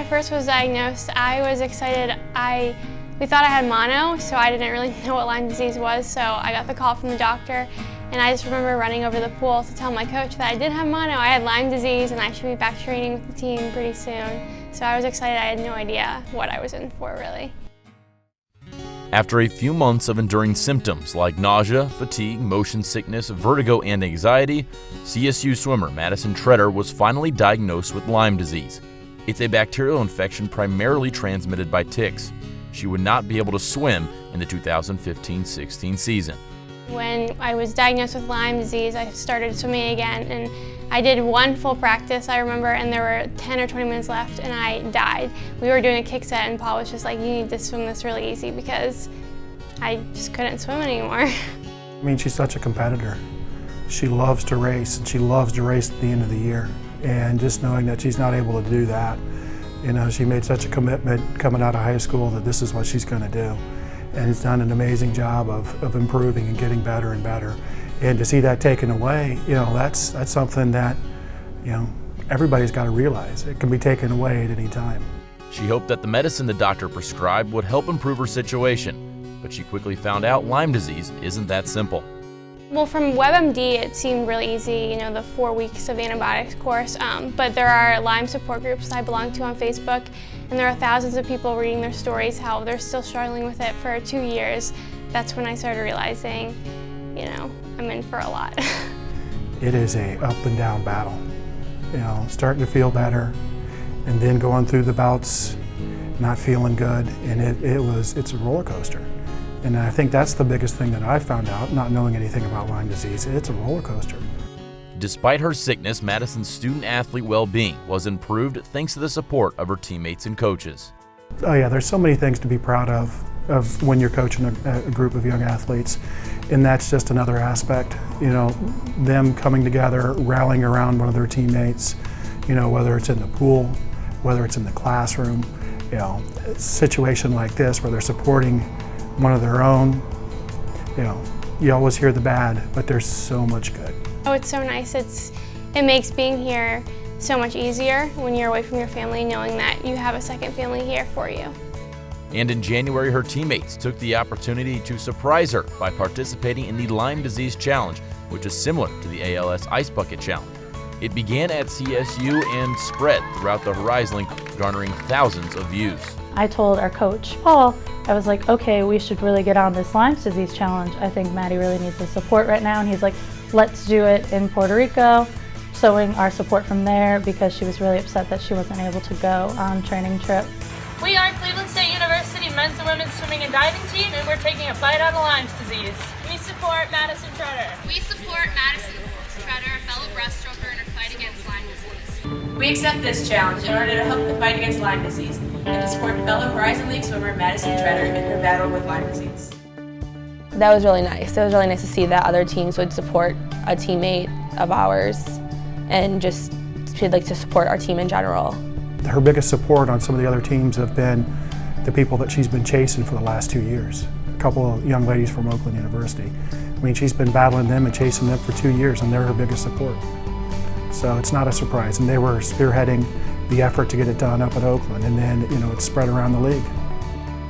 first was diagnosed, I was excited. We thought I had mono, so I didn't really know what Lyme disease was, so I got the call from the doctor, and I just remember running over the pool to tell my coach that I did have mono. I had Lyme disease, and I should be back training with the team pretty soon. So I was excited. I had no idea what I was in for, really. After a few months of enduring symptoms like nausea, fatigue, motion sickness, vertigo, and anxiety, CSU swimmer Madisen Tretter was finally diagnosed with Lyme disease. It's a bacterial infection primarily transmitted by ticks. She would not be able to swim in the 2015-16 season. When I was diagnosed with Lyme disease, I started swimming again, and I did one full practice, I remember, and there were 10 or 20 minutes left, and I died. We were doing a kick set, and Paul was just like, you need to swim this really easy, because I just couldn't swim anymore. I mean, she's such a competitor. She loves to race, and she loves to race at the end of the year. And just knowing that she's not able to do that, you know, she made such a commitment coming out of high school that this is what she's going to do. And has done an amazing job of improving and getting better and better. And to see that taken away, you know, that's something that, you know, everybody's got to realize. It can be taken away at any time. She hoped that the medicine the doctor prescribed would help improve her situation, but she quickly found out Lyme disease isn't that simple. Well, from WebMD, it seemed really easy, you know, the 4 weeks of antibiotics course, but there are Lyme support groups I belong to on Facebook, and there are thousands of people reading their stories, how they're still struggling with it for 2 years. That's when I started realizing, you know, I'm in for a lot. It is a up and down battle, you know, starting to feel better, and then going through the bouts, not feeling good, and it's a roller coaster. And I think that's the biggest thing that I found out, not knowing anything about Lyme disease. It's a roller coaster. Despite her sickness, Madisen's student-athlete well-being was improved thanks to the support of her teammates and coaches. Oh yeah, there's so many things to be proud of when you're coaching a group of young athletes. And that's just another aspect, you know, them coming together, rallying around one of their teammates, you know, whether it's in the pool, whether it's in the classroom, you know, a situation like this where they're supporting one of their own, you know, you always hear the bad, but there's so much good. Oh, it's so nice. It makes being here so much easier when you're away from your family, knowing that you have a second family here for you. And in January, her teammates took the opportunity to surprise her by participating in the Lyme Disease Challenge, which is similar to the ALS Ice Bucket Challenge. It began at CSU and spread throughout the Horizon League, garnering thousands of views. I told our coach, Paul, I was like, okay, we should really get on this Lyme Disease Challenge. I think Maddie really needs the support right now. And he's like, let's do it in Puerto Rico, showing our support from there because she was really upset that she wasn't able to go on training trip. We are Cleveland State University men's and women's swimming and diving team, and we're taking a fight out of Lyme disease. We support Madisen Tretter. We support Madisen Tretter, a fellow breaststroker, in her fight against Lyme disease. We accept this challenge in order to help the fight against Lyme disease and to support fellow Horizon League swimmer Madisen Tretter in her battle with Lyme disease. That was really nice. It was really nice to see that other teams would support a teammate of ours and just to support our team in general. Her biggest support on some of the other teams have been the people that she's been chasing for the last 2 years. A couple of young ladies from Oakland University. I mean, she's been battling them and chasing them for 2 years, and they're her biggest support. So it's not a surprise, and they were spearheading the effort to get it done up at Oakland, and then, you know, it's spread around the league.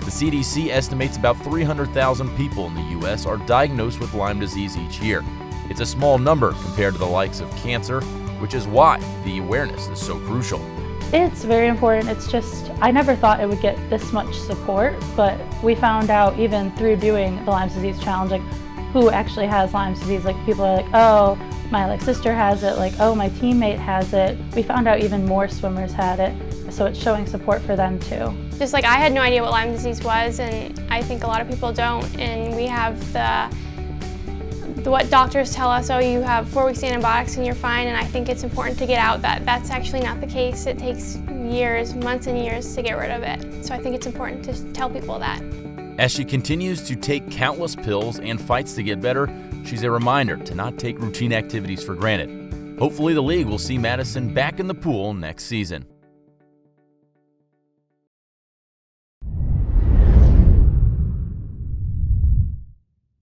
The CDC estimates about 300,000 people in the U.S. are diagnosed with Lyme disease each year. It's a small number compared to the likes of cancer, which is why the awareness is so crucial. It's very important. It's just, I never thought it would get this much support, but we found out even through doing the Lyme Disease Challenge, like who actually has Lyme disease. Like people are like, oh, my sister has it, like, oh, my teammate has it. We found out even more swimmers had it, so it's showing support for them too. Just like I had no idea what Lyme disease was, and I think a lot of people don't, and we have what doctors tell us, oh, you have 4 weeks antibiotics and you're fine, and I think it's important to get out that that's actually not the case. It takes years, months and years to get rid of it. So I think it's important to tell people that. As she continues to take countless pills and fights to get better, she's a reminder to not take routine activities for granted. Hopefully the league will see Madisen back in the pool next season.